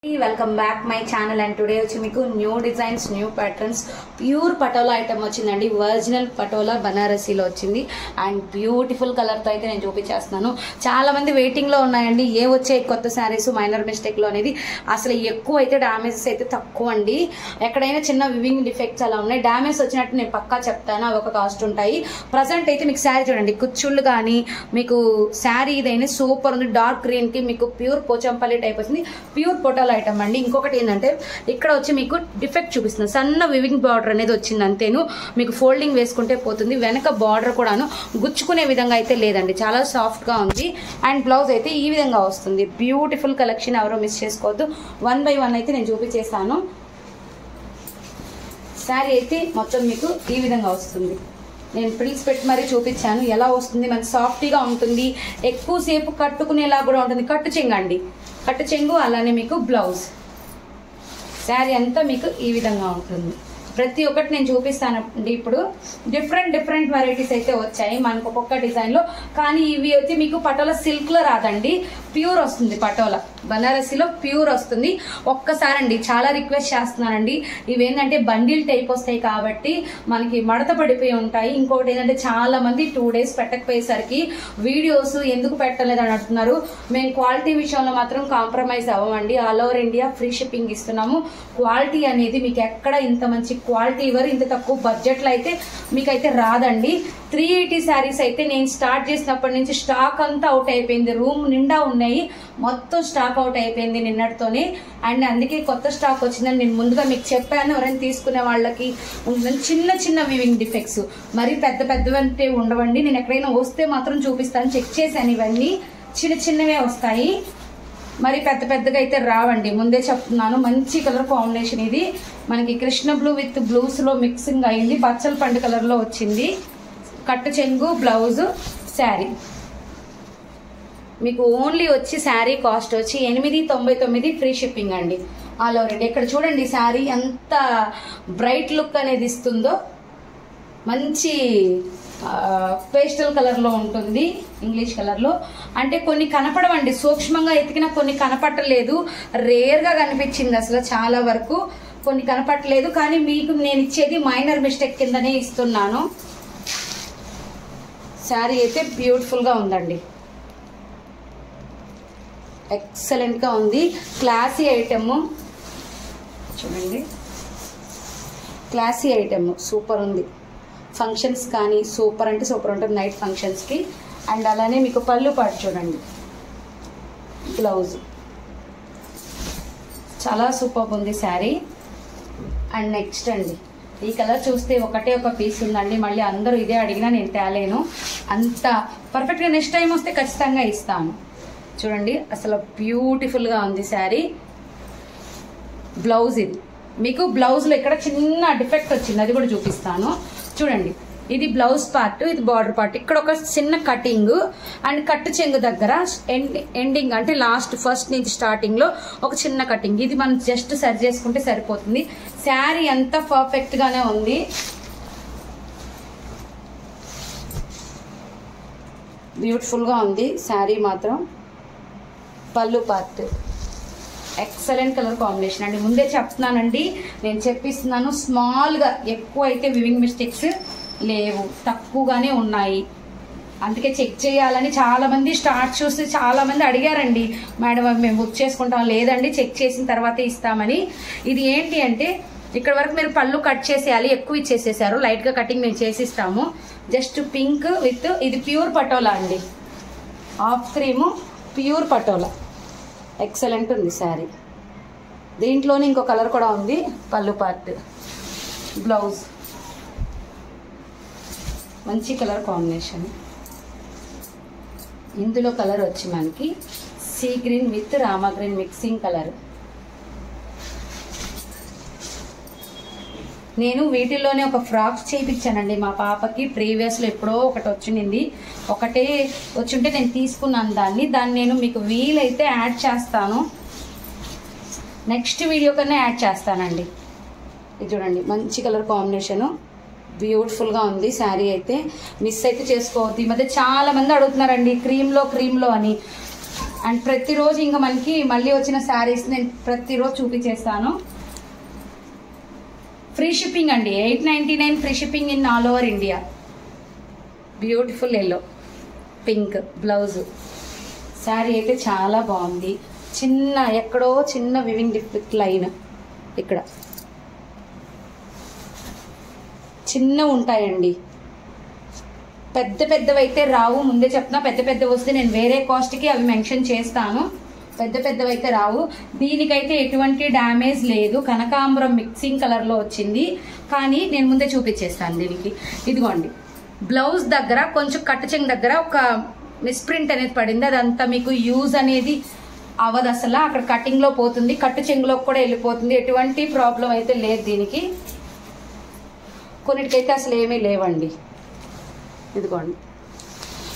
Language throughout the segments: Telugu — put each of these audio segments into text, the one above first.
Welcome back my channel and today వచ్చి మీకు new designs new patterns pure patola item వచ్చిందండి. ఒరిజినల్ పటోలా బనారసీలో వచ్చింది అండ్ బ్యూటిఫుల్ కలర్తో అయితే నేను చూపించేస్తున్నాను. చాలా మంది వెయిటింగ్లో ఉన్నాయండి ఏ వచ్చే కొత్త శారీస్ మైనర్ మిస్టేక్లో అనేది. అసలు ఎక్కువ అయితే డ్యామేజెస్ అయితే తక్కువ అండి. ఎక్కడైనా చిన్న వివింగ్ డిఫెక్ట్స్ అలా ఉన్నాయి. డ్యామేజ్ వచ్చినట్టు నేను పక్కా చెప్తాను, అవి ఒక కాస్ట్ ఉంటాయి. ప్రజెంట్ అయితే మీకు శారీ చూడండి, కుచ్చుళ్ళు కానీ మీకు శారీ ఇదైనా సూపర్ ఉంది. డార్క్ గ్రీన్కి మీకు ప్యూర్ పోచంపల్లి టైప్ వచ్చింది, ప్యూర్ పటోలా ఐటమ్ అండి. ఇంకొకటి ఏంటంటే ఇక్కడ వచ్చి మీకు డిఫెక్ట్ చూపిస్తుంది, సన్న వివింగ్ బార్డర్ అనేది వచ్చింది అంతేను. మీకు ఫోల్డింగ్ వేసుకుంటే పోతుంది. వెనక బార్డర్ కూడాను గుచ్చుకునే విధంగా అయితే లేదండి, చాలా సాఫ్ట్గా ఉంది. అండ్ బ్లౌజ్ అయితే ఈ విధంగా వస్తుంది. బ్యూటిఫుల్ కలెక్షన్, ఎవరో మిస్ చేసుకోవద్దు. 1 by 1 అయితే నేను చూపించేస్తాను. శారీ అయితే మొత్తం మీకు ఈ విధంగా వస్తుంది. నేను ప్రిల్స్ పెట్టి మరీ చూపించాను ఎలా వస్తుంది. మనకి సాఫ్ట్గా ఉంటుంది, ఎక్కువసేపు కట్టుకునేలా కూడా ఉంటుంది. కట్టు చెంగండి, కట్టు చెంగు. అలానే మీకు బ్లౌజ్, శారీ అంతా మీకు ఈ విధంగా ఉంటుంది. ప్రతి ఒక్కటి నేను చూపిస్తానండి. ఇప్పుడు డిఫరెంట్ వెరైటీస్ అయితే వచ్చాయి మనకు ఒక్కొక్క డిజైన్లో. కానీ ఇవి వచ్చి మీకు పటోలా సిల్క్లో రాదండి, ప్యూర్ వస్తుంది. పటోలా బనారసీలో ప్యూర్ వస్తుంది. ఒక్కసారి అండి చాలా రిక్వెస్ట్ చేస్తున్నానండి, ఇవేంటంటే బండిల్ టైప్ వస్తాయి కాబట్టి మనకి మడత పడిపోయి ఉంటాయి. ఇంకొకటి ఏంటంటే చాలా మంది 2 days పెట్టకపోయేసరికి వీడియోస్ ఎందుకు పెట్టలేదు అని అంటున్నారు. మేము క్వాలిటీ విషయంలో మాత్రం కాంప్రమైజ్ అవ్వమండి. All over India free shipping ఇస్తున్నాము. క్వాలిటీ అనేది మీకు ఎక్కడ ఇంత మంచి క్వాలిటీ ఇవ్వరు, ఇంత తక్కువ బడ్జెట్లో అయితే మీకైతే రాదండి. 380 శారీస్ అయితే నేను స్టార్ట్ చేసినప్పటి నుంచి స్టాక్ అంతా అవుట్ అయిపోయింది. రూమ్ నిండా ఉన్నాయి, మొత్తం స్టాక్ అవుట్ అయిపోయింది నిన్నటితోనే. అండ్ అందుకే కొత్త స్టాక్ వచ్చిందని నేను ముందుగా మీకు చెప్పాను. ఎవరైనా తీసుకునే వాళ్ళకి చిన్న వివింగ్ డిఫెక్ట్స్, మరి పెద్దవంటే ఉండవండి. నేను ఎక్కడైనా వస్తే మాత్రం చూపిస్తాను. చెక్ చేశాను, ఇవన్నీ చిన్నవే వస్తాయి, మరి పెద్దగా అయితే రావండి. ముందే చెప్తున్నాను. మంచి కలర్ కాంబినేషన్ ఇది. మనకి కృష్ణ బ్లూ విత్ బ్లూస్లో మిక్సింగ్ అయింది. పచ్చల పండు కలర్లో వచ్చింది. కట్టు చెంగు, బ్లౌజ్, శారీ. మీకు ఓన్లీ వచ్చి శారీ కాస్ట్ వచ్చి 899 ఫ్రీ షిప్పింగ్ అండి. All over India. ఇక్కడ చూడండి శారీ ఎంత బ్రైట్ లుక్ అనేది ఇస్తుందో. మంచి పేస్టల్ కలర్లో ఉంటుంది, ఇంగ్లీష్ కలర్లో. అంటే కొన్ని కనపడవండి, సూక్ష్మంగా ఎతికినా కొన్ని కనపట్టలేదు. రేర్గా కనిపించింది అసలు, చాలా వరకు కొన్ని కనపట్టలేదు. కానీ మీకు నేను ఇచ్చేది మైనర్ మిస్టేక్ కిందనే ఇస్తున్నాను. శారీ అయితే బ్యూటిఫుల్గా ఉందండి, ఎక్సలెంట్గా ఉంది. క్లాసీ ఐటమ్ చూడండి, క్లాసీ ఐటమ్ సూపర్ ఉంది. ఫంక్షన్స్ కానీ సూపర్ అంటే సూపర్ ఉంటుంది నైట్ ఫంక్షన్స్కి. అండ్ అలానే మీకు పళ్ళు పాటు చూడండి, బ్లౌజ్ చాలా సూపర్ ఉంది శారీ. అండ్ నెక్స్ట్ అండి, ఈ కలర్ చూస్తే ఒకటే ఒక పీస్ ఉందండి. మళ్ళీ అందరూ ఇదే అడిగినా నేను తేలేను, అంత పర్ఫెక్ట్గా. నెక్స్ట్ టైం వస్తే ఖచ్చితంగా ఇస్తాను. చూడండి అసలు బ్యూటిఫుల్గా ఉంది శారీ. బ్లౌజ్ ఇది మీకు బ్లౌజ్లో ఇక్కడ చిన్న డిఫెక్ట్ వచ్చింది, అది కూడా చూపిస్తాను. చూడండి, ఇది బ్లౌజ్ పార్ట్, ఇది బార్డర్ పార్ట్. ఇక్కడ ఒక చిన్న కటింగ్ అండ్ కట్టు చెంగు దగ్గర ఎండింగ్ అంటే లాస్ట్ ఫస్ట్ నుంచి స్టార్టింగ్ లో ఒక చిన్న కటింగ్. ఇది మనం జస్ట్ సరి చేసుకుంటే సరిపోతుంది. శారీ అంతా పర్ఫెక్ట్ గానే ఉంది. బ్యూటిఫుల్ గా ఉంది శారీ మాత్రం. పళ్ళు పార్ట్ ఎక్సలెంట్ కలర్ కాంబినేషన్ అండి. ముందే చెప్తున్నానండి, నేను చెప్పిస్తున్నాను. స్మాల్గా ఎక్కువ అయితే వివింగ్ మిస్టేక్స్ లేవు, తక్కువగానే ఉన్నాయి. అందుకే చెక్ చేయాలని చాలామంది స్టార్ట్ చూసి చాలామంది అడిగారండి, మేడం మేము బుక్ చేసుకుంటాం. లేదండి, చెక్ చేసిన తర్వాతే ఇస్తామని. ఇది ఏంటి అంటే ఇక్కడ వరకు మీరు పళ్ళు కట్ చేసేయాలి, ఎక్కువ ఇచ్చేసేసారు. లైట్గా కటింగ్ మేము చేసిస్తాము. జస్ట్ పింక్ విత్ ఇది ప్యూర్ పటోలా అండి, half cream pure patola. Excellent ఉంది శారీ. దీంట్లోనే ఇంకో కలర్ కూడా ఉంది. పళ్ళు పార్ట్, బ్లౌజ్ మంచి కలర్ కాంబినేషన్. ఇందులో కలర్ వచ్చి మనకి sea green with Rama green mixing colour. నేను వీటిల్లోనే ఒక ఫ్రాక్స్ చేయించానండి మా పాపకి. ప్రీవియస్లో ఎప్పుడో ఒకటి వచ్చింది, ఒకటే వచ్చుంటే నేను తీసుకున్నాను దాన్ని నేను మీకు వీలైతే యాడ్ చేస్తాను, నెక్స్ట్ వీడియో కన్నా యాడ్ చేస్తానండి. ఇది చూడండి మంచి కలర్ కాంబినేషను, బ్యూటిఫుల్గా ఉంది శారీ. అయితే మిస్ అయితే చేసుకోవద్దు. ఈ మధ్య చాలా మంది అడుగుతున్నారండి క్రీమ్లో అని. అండ్ ప్రతిరోజు ఇంకా మనకి మళ్ళీ వచ్చిన శారీస్ నేను ప్రతిరోజు చూపించేస్తాను. ఫ్రీ షిప్పింగ్ అండి, 899 free shipping in all over India. Beautiful yellow pink blouse. Sari అయితే చాలా బాగుంది. చిన్న ఎక్కడో చిన్న వివింగ్ డిఫెక్ట్ లైన్ ఇక్కడ చిన్న ఉంటాయండి. పెద్ద పెద్దవి అయితే రావు, ముందే చెప్తున్నా. పెద్ద పెద్దవి వస్తే నేను వేరే కాస్ట్కి అవి మెన్షన్ చేస్తాను. పెద్ద పెద్దవి అయితే రావు. దీనికైతే ఎటువంటి డ్యామేజ్ లేదు. కనకాంబరం మిక్సింగ్ కలర్లో వచ్చింది, కానీ నేను ముందే చూపించేస్తాను దీనికి. ఇదిగోండి బ్లౌజ్ దగ్గర కొంచెం కట్టు చెంగు దగ్గర ఒక మిస్ప్రింట్ అనేది పడింది. అదంతా మీకు యూజ్ అనేది అవ్వదు అసలు, అక్కడ కటింగ్లో పోతుంది, కట్టు చెంగులోకి కూడా వెళ్ళిపోతుంది. ఎటువంటి ప్రాబ్లం అయితే లేదు దీనికి. కొన్నిటికైతే అసలు ఏమీ లేవండి. ఇదిగోండి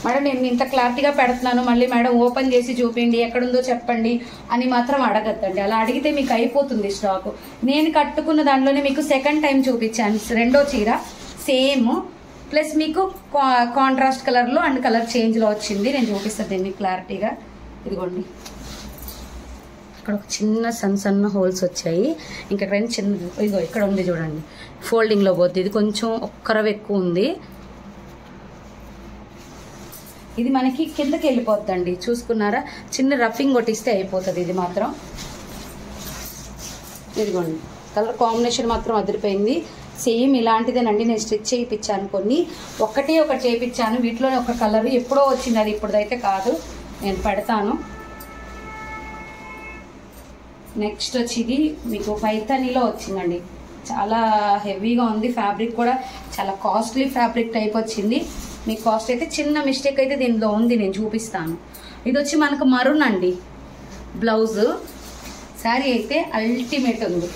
మేడం, నేను ఇంత క్లారిటీగా పెడుతున్నాను, మళ్ళీ మేడం ఓపెన్ చేసి చూపిండి ఎక్కడుందో చెప్పండి అని మాత్రం అడగద్దండి. అలా అడిగితే మీకు అయిపోతుంది స్టాక్. నేను కట్టుకున్న దాంట్లోనే మీకు సెకండ్ టైం చూపించాను. రెండో చీర సేమ్, ప్లస్ మీకు కాంట్రాస్ట్ కలర్లో అండ్ కలర్ చేంజ్లో వచ్చింది. నేను చూపిస్తాను దీన్ని క్లారిటీగా. ఇదిగోండి ఇక్కడ ఒక చిన్న సన్న హోల్స్ వచ్చాయి. ఇంకెక్కడ చిన్న ఇదిగో ఇక్కడ ఉంది చూడండి, ఫోల్డింగ్లో పోద్ది. ఇది కొంచెం ఒక్కరవ ఎక్కువ ఉంది. ఇది మనకి కిందకి వెళ్ళిపోద్దండి, చూసుకున్నారా? చిన్న రఫింగ్ కొట్టిస్తే అయిపోతుంది. ఇది మాత్రం ఇదిగోండి కలర్ కాంబినేషన్ మాత్రం అదిరిపోయింది. సేమ్ ఇలాంటిదేనండి. నేను స్టిచ్ చేయించాను, కొన్ని ఒకటి చేయించాను. వీటిలోనే ఒక కలర్ ఎప్పుడో వచ్చింది, అది ఇప్పుడైతే కాదు. నేను పెడతాను. నెక్స్ట్ వచ్చి ఇది మీకు పైథానీలో వచ్చిందండి. చాలా హెవీగా ఉంది. ఫ్యాబ్రిక్ కూడా చాలా కాస్ట్లీ ఫ్యాబ్రిక్ టైప్ వచ్చింది. మీ కాస్ట్ అయితే చిన్న మిస్టేక్ అయితే దీనిలో ఉంది, నేను చూపిస్తాను. ఇది వచ్చి మనకు మరూన్ అండి బ్లౌజ్. శారీ అయితే అల్టిమేట్ ఉంది.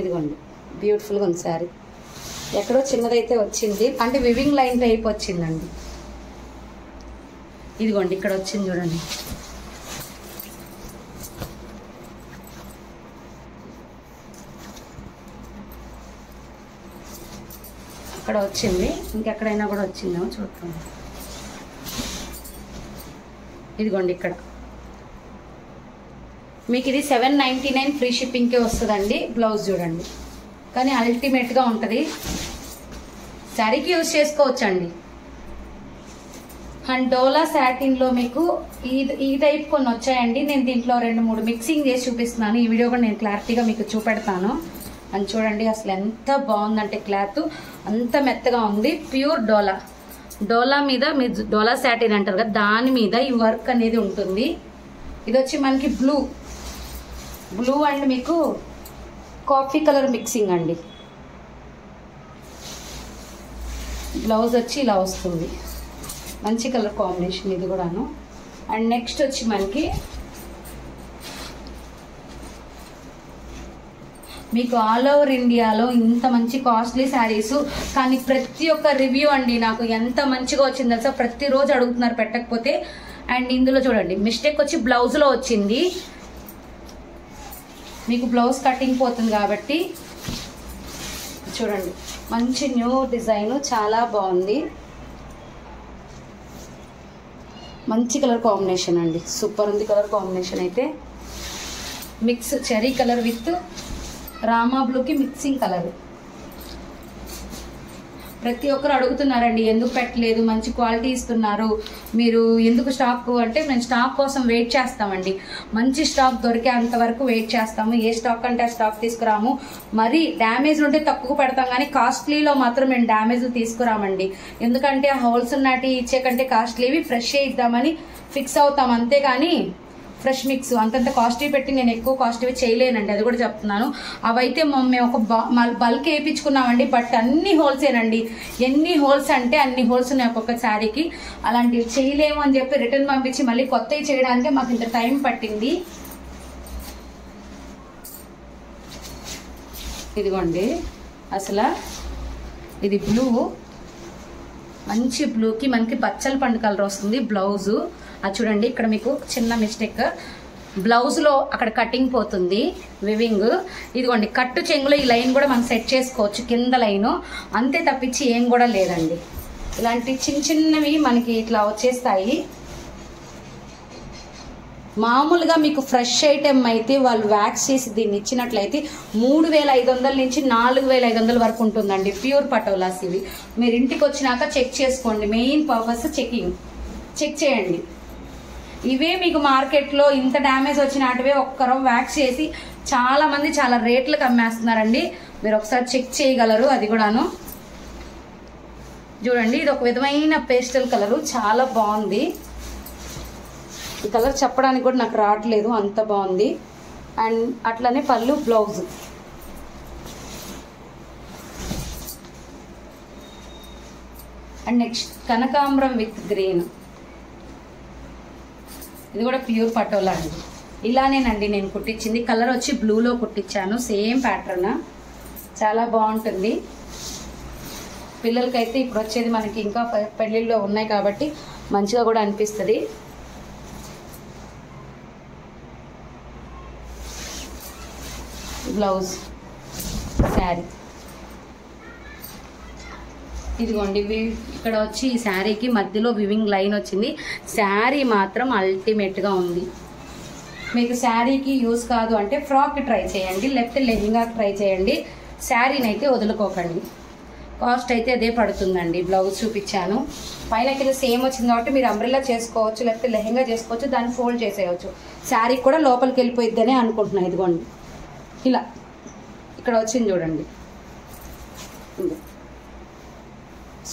ఇదిగోండి బ్యూటిఫుల్గా ఉంది శారీ. ఎక్కడో చిన్నదైతే వచ్చింది, అంటే వివింగ్ లైన్ టైప్ వచ్చిందండి. ఇదిగోండి ఇక్కడ వచ్చింది చూడండి. ఇక్కడ వచ్చింది, ఇంకెక్కడైనా కూడా వచ్చిందేమో చూద్దాం. ఇదిగోండి ఇక్కడ మీకు ఇది 799 ఫ్రీ షిప్పింగ్కే వస్తుందండి. బ్లౌజ్ చూడండి, కానీ అల్టిమేట్గా ఉంటుంది. శారీకి యూజ్ చేసుకోవచ్చండి. అండ్ డోలా సాటిన్లో మీకు ఈ టైప్ కొన్ని వచ్చాయండి. నేను దీంట్లో 2-3 మిక్సింగ్ చేసి చూపిస్తున్నాను. ఈ వీడియో కూడా నేను క్లారిటీగా మీకు చూపెడతాను. అని చూడండి అసలు ఎంత బాగుందంటే క్లాత్ అంత మెత్తగా ఉంది. ప్యూర్ డోలా మీద మీరు డోలా సాటిన్ అంటారు కదా, దాని మీద ఈ వర్క్ అనేది ఉంటుంది. ఇది వచ్చి మనకి బ్లూ అండ్ మీకు కాఫీ కలర్ మిక్సింగ్ అండి. బ్లౌజ్ వచ్చి ఇలా వస్తుంది, మంచి కలర్ కాంబినేషన్ ఇది కూడాను. అండ్ నెక్స్ట్ వచ్చి మనకి మీకు ఆల్ ఓవర్ ఇండియాలో ఇంత మంచి కాస్ట్లీ శారీస్, కానీ ప్రతి ఒక్క రివ్యూ అండి నాకు ఎంత మంచిగా వచ్చింది తెలుసా. ప్రతిరోజు అడుగుతున్నారు పెట్టకపోతే. అండ్ ఇందులో చూడండి మిస్టేక్ వచ్చి బ్లౌజ్లో వచ్చింది. మీకు బ్లౌజ్ కటింగ్ పోతుంది కాబట్టి చూడండి మంచి న్యూ డిజైన్, చాలా బాగుంది. మంచి కలర్ కాంబినేషన్ అండి, సూపర్ ఉంది కలర్ కాంబినేషన్ అయితే. Mix cherry colour with Rama బ్లూకి మిక్సింగ్ కలర్. ప్రతి ఒక్కరు అడుగుతున్నారండి ఎందుకు పెట్టలేదు, మంచి క్వాలిటీ ఇస్తున్నారు మీరు, ఎందుకు స్టాక్ అంటే మేము స్టాక్ కోసం వెయిట్ చేస్తామండి. మంచి స్టాక్ దొరికేంత వరకు వెయిట్ చేస్తాము. ఏ స్టాక్ అంటే ఆ స్టాక్ తీసుకురాము. మరి డ్యామేజ్ ఉంటే తక్కువ పెడతాం, కానీ కాస్ట్లీలో మాత్రం మేము డ్యామేజ్లు తీసుకురామండి. ఎందుకంటే హోల్సేల్ నాటి ఇచ్చే కంటే కాస్ట్లీవి ఫ్రెష్ ఇద్దామని ఫిక్స్ అవుతాం, అంతేగాని ఫ్రెష్ మిక్స్ అంతంత కాస్ట్లీ పెట్టి నేను ఎక్కువ కాస్ట్లీ చేయలేనండి, అది కూడా చెప్తున్నాను. అవైతే మేము ఒక బల్క్ వేయించుకున్నామండి, బట్ అన్ని హోల్సేనండి. ఎన్ని హోల్స్ అంటే అన్ని హోల్స్ ఉన్నాయి ఒక్కొక్క శారీకి. అలాంటివి చేయలేము అని చెప్పి రిటర్న్ పంపించి మళ్ళీ కొత్తవి చేయడానికి మాకు ఇంత టైం పట్టింది. ఇదిగోండి అసలు ఇది బ్లూ, మంచి బ్లూకి మనకి బచ్చల పండు కలర్ వస్తుంది బ్లౌజు. అది చూడండి ఇక్కడ మీకు చిన్న మిస్టేక్, బ్లౌజ్లో అక్కడ కటింగ్ పోతుంది వివింగ్. ఇదిగోండి కట్టు చెంగులో ఈ లైన్ కూడా మనం సెట్ చేసుకోవచ్చు, కింద లైను అంతే, తప్పించి ఏం కూడా లేదండి. ఇలాంటి చిన్న చిన్నవి మనకి ఇట్లా వచ్చేస్తాయి. మామూలుగా మీకు ఫ్రెష్ ఐటెం అయితే వాళ్ళు వ్యాక్స్ చేసి దీన్ని ఇచ్చినట్లయితే 3500 నుంచి 4500 వరకు ఉంటుందండి. ప్యూర్ పటోలాస్ ఇవి. మీరు ఇంటికి వచ్చినాక చెక్ చేసుకోండి. మెయిన్ పర్పస్ చెక్ చేయండి. ఇవే మీకు మార్కెట్లో ఇంత డ్యామేజ్ వచ్చినట్టువే ఒక్కరం వ్యాక్స్ చేసి చాలా మంది చాలా రేట్లకు అమ్మేస్తున్నారండి. మీరు ఒకసారి చెక్ చేయగలరు. అది కూడాను చూడండి. ఇది ఒక విధమైన పేస్టల్ కలరు, చాలా బాగుంది. ఈ కలర్ చెప్పడానికి కూడా నాకు రావట్లేదు, అంత బాగుంది. అండ్ అట్లనే పళ్ళు, బ్లౌజ్. అండ్ నెక్స్ట్ కనకాంబరం విత్ గ్రీన్. ఇది కూడా ప్యూర్ పటోలా అండి. ఇలానేనండి నేను కుట్టించింది. కలర్ వచ్చి బ్లూలో కుట్టించాను. సేమ్ ప్యాటర్న్, చాలా బాగుంటుంది. పిల్లలకైతే ఇప్పుడు వచ్చేది మనకి ఇంకా పెళ్ళిళ్ళలో ఉన్నాయి కాబట్టి మంచిగా కూడా అనిపిస్తుంది. బ్లౌజ్, శారీ. ఇదిగోండి ఇక్కడ వచ్చి ఈ శారీకి మధ్యలో వివింగ్ లైన్ వచ్చింది. శారీ మాత్రం అల్టిమేట్గా ఉంది. మీకు శారీకి యూజ్ కాదు అంటే ఫ్రాక్ ట్రై చేయండి, లేకపోతే లెహంగా ట్రై చేయండి. శారీని అయితే వదులుకోకండి. కాస్ట్ అయితే అదే పడుతుందండి. బ్లౌజ్ చూపించాను. పైన కింద సేమ్ వచ్చింది కాబట్టి మీరు అంబ్రెల్లా చేసుకోవచ్చు, లేకపోతే లెహంగా చేసుకోవచ్చు, దాన్ని ఫోల్డ్ చేసేయచ్చు. శారీ కూడా లోపలికి వెళ్ళిపోయిద్దని అనుకుంటున్నాను. ఇదిగోండి ఇలా ఇక్కడ వచ్చింది చూడండి.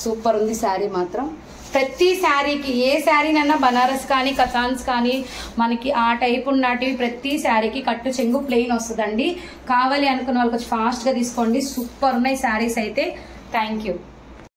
సూపర్ ఉంది శారీ మాత్రం. ప్రతి శారీకి, ఏ శారీనన్నా బనారస్ కానీ కథాన్స్ కానీ మనకి ఆ టైప్ ఉన్నటివి ప్రతి శారీకి కట్టు చెంగు ప్లెయిన్ వస్తుందండి. కావాలి అనుకున్న వాళ్ళకి ఫాస్ట్గా తీసుకోండి. సూపర్ ఉన్నాయి శారీస్ అయితే. Thank you.